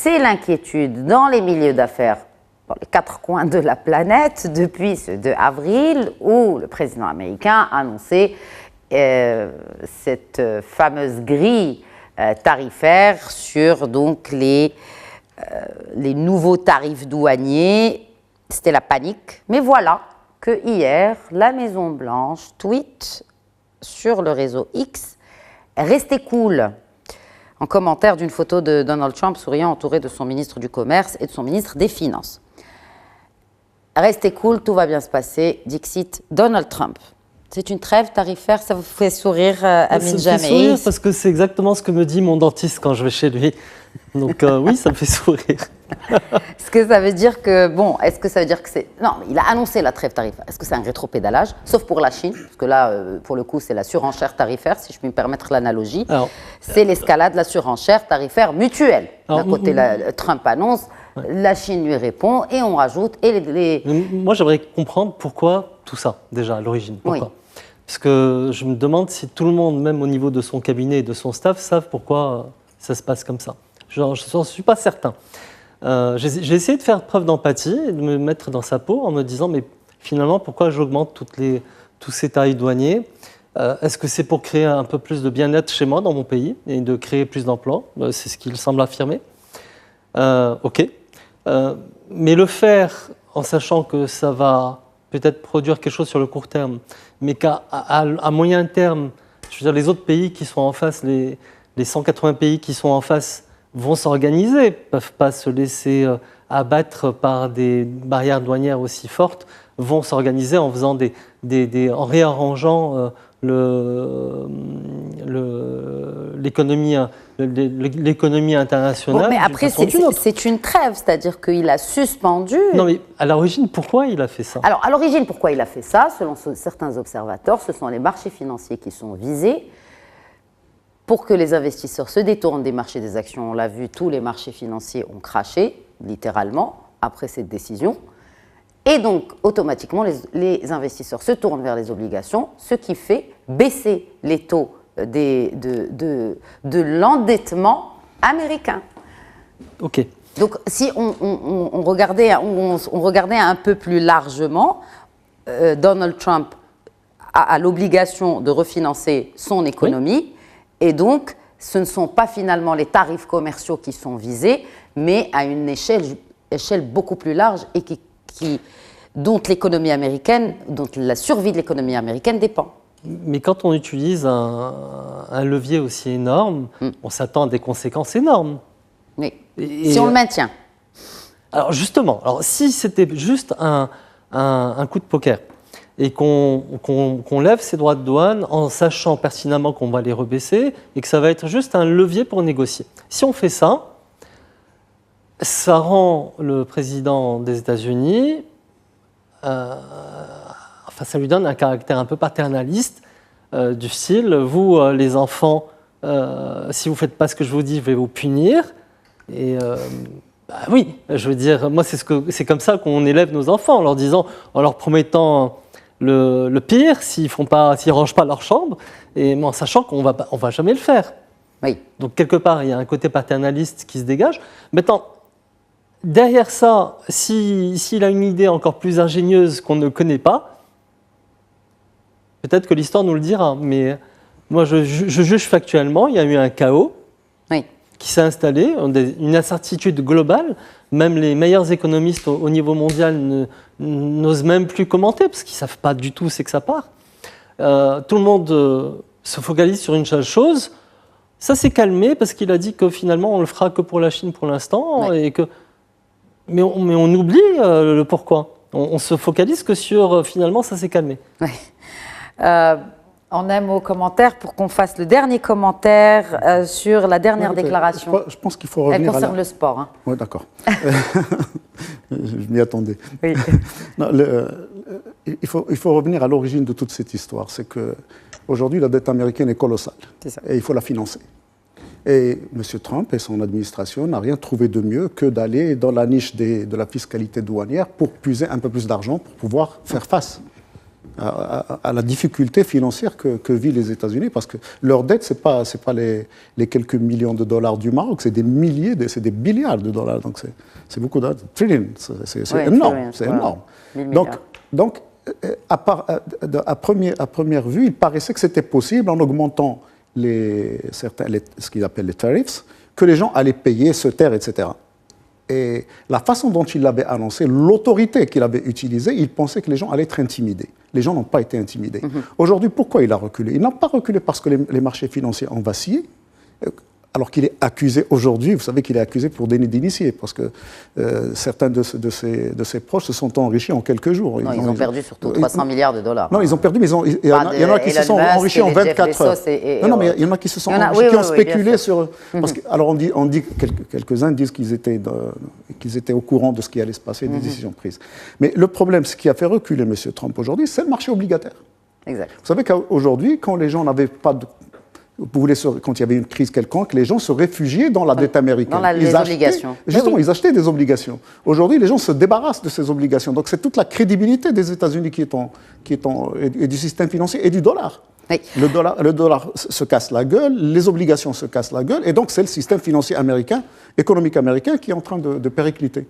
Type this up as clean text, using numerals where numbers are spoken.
c'est l'inquiétude dans les milieux d'affaires, dans les 4 coins de la planète, depuis ce 2 avril où le président américain a annoncé cette fameuse grille tarifaire sur donc les nouveaux tarifs douaniers. C'était la panique. Mais voilà que hier, la Maison-Blanche tweet sur le réseau X « Restez cool » en commentaire d'une photo de Donald Trump souriant entouré de son ministre du Commerce et de son ministre des Finances. « Restez cool, tout va bien se passer », dixit Donald Trump. C'est une trêve tarifaire, ça vous fait sourire, Amin Jammeh? Ça me fait sourire parce que c'est exactement ce que me dit mon dentiste quand je vais chez lui. Donc oui, ça me fait sourire. Est-ce que ça veut dire que, est-ce que ça veut dire que c'est... Non, il a annoncé la trêve tarifaire. Est-ce que c'est un rétropédalage? Sauf pour la Chine, parce que là, pour le coup, c'est la surenchère tarifaire, si je puis me permettre l'analogie. C'est l'escalade de la surenchère tarifaire mutuelle. D'un côté, Trump annonce, la Chine lui répond, et on rajoute... Moi, j'aimerais comprendre pourquoi tout ça, déjà, à l'origine. Pourquoi? Oui. Parce que je me demande si tout le monde, même au niveau de son cabinet et de son staff, savent pourquoi ça se passe comme ça. Je n'en suis pas certain. J'ai essayé de faire preuve d'empathie et de me mettre dans sa peau en me disant, mais finalement, pourquoi j'augmente tous ces tarifs douaniers? Est-ce que c'est pour créer un peu plus de bien-être chez moi, dans mon pays, et de créer plus d'emplois? C'est ce qu'il semble affirmer. OK. Mais le faire en sachant que ça va peut-être produire quelque chose sur le court terme, mais qu'à moyen terme, je veux dire, les autres pays qui sont en face, les 180 pays qui sont en face, vont s'organiser, ne peuvent pas se laisser abattre par des barrières douanières aussi fortes, vont s'organiser en faisant en réarrangeant l'économie internationale. Mais après, c'est une trêve, c'est-à-dire qu'il a suspendu... Non, mais à l'origine, pourquoi il a fait ça? Alors, à l'origine, pourquoi il a fait ça? Selon certains observateurs, ce sont les marchés financiers qui sont visés pour que les investisseurs se détournent des marchés des actions. On l'a vu, tous les marchés financiers ont craché, littéralement, après cette décision. Et donc, automatiquement, les investisseurs se tournent vers les obligations, ce qui fait baisser les taux de l'endettement américain. OK. Donc, si on regardait un peu plus largement, Donald Trump a l'obligation de refinancer son économie, et donc, ce ne sont pas finalement les tarifs commerciaux qui sont visés, mais à une échelle beaucoup plus large et dont l'économie américaine, dont la survie de l'économie américaine dépend. Mais quand on utilise un levier aussi énorme, on s'attend à des conséquences énormes. Oui, si on le maintient. Alors justement, si c'était juste un coup de poker et qu'on lève ces droits de douane en sachant pertinemment qu'on va les rebaisser et que ça va être juste un levier pour négocier. Si on fait ça, ça rend le président des États-Unis... ça lui donne un caractère un peu paternaliste, du style, vous, les enfants, si vous ne faites pas ce que je vous dis, je vais vous punir. Et oui, je veux dire, moi, c'est comme ça qu'on élève nos enfants, en leur promettant le pire s'ils ne rangent pas leur chambre, mais en sachant qu'on ne va jamais le faire. Oui. Donc, quelque part, il y a un côté paternaliste qui se dégage. Maintenant, derrière ça, s'il a une idée encore plus ingénieuse qu'on ne connaît pas, peut-être que l'histoire nous le dira. Mais moi, je juge factuellement, il y a eu un chaos qui s'est installé, une incertitude globale. Même les meilleurs économistes au niveau mondial n'osent même plus commenter parce qu'ils ne savent pas du tout où c'est que ça part. Tout le monde se focalise sur une seule chose. Ça s'est calmé parce qu'il a dit que finalement, on le fera que pour la Chine pour l'instant. Et que... Mais on oublie le pourquoi. On se focalise que sur, finalement, ça s'est calmé. Oui. En un mot commentaire, pour qu'on fasse le dernier commentaire sur la dernière déclaration. Je pense qu'il faut revenir. Elle concerne le sport. Hein. Oui, d'accord. Je m'y attendais. Oui. Non, il faut revenir à l'origine de toute cette histoire. C'est qu'aujourd'hui, la dette américaine est colossale. C'est ça. Et il faut la financer. Et M. Trump et son administration n'ont rien trouvé de mieux que d'aller dans la niche de la fiscalité douanière pour puiser un peu plus d'argent pour pouvoir faire face à la difficulté financière que vivent les États-Unis, parce que leur dette, ce n'est pas les quelques millions de dollars du Maroc, c'est des milliers, c'est des milliards de dollars. Donc c'est beaucoup d'argent. Trillion, c'est énorme. C'est énorme. Donc à première vue, il paraissait que c'était possible, en augmentant ce qu'ils appellent les tarifs, que les gens allaient payer, se taire, etc. Et la façon dont il l'avait annoncé, l'autorité qu'il avait utilisée, il pensait que les gens allaient être intimidés. Les gens n'ont pas été intimidés. Aujourd'hui, pourquoi il a reculé? Il n'a pas reculé parce que les marchés financiers ont vacillé, alors qu'il est accusé aujourd'hui, vous savez qu'il est accusé pour déni d'initié, parce que certains de ses proches se sont enrichis en quelques jours. Non, ils ont perdu surtout 300 milliards de dollars. Non, ils ont perdu, mais il y en a qui se sont enrichis en 24 heures. Non, mais il y en a qui se sont enrichis, qui ont spéculé sur... Alors on dit quelques-uns disent qu'ils étaient au courant de ce qui allait se passer, des décisions prises. Mais le problème, ce qui a fait reculer M. Trump aujourd'hui, c'est le marché obligataire. Exact. Vous savez qu'aujourd'hui, quand les gens n'avaient pas de... Quand il y avait une crise quelconque, les gens se réfugiaient dans la dette américaine. Dans les obligations. Justement, ils achetaient des obligations. Aujourd'hui, les gens se débarrassent de ces obligations. Donc c'est toute la crédibilité des États-Unis et du système financier et du dollar. Oui. Le dollar se casse la gueule, les obligations se cassent la gueule, et donc c'est le système financier américain, économique américain, qui est en train de péricliter.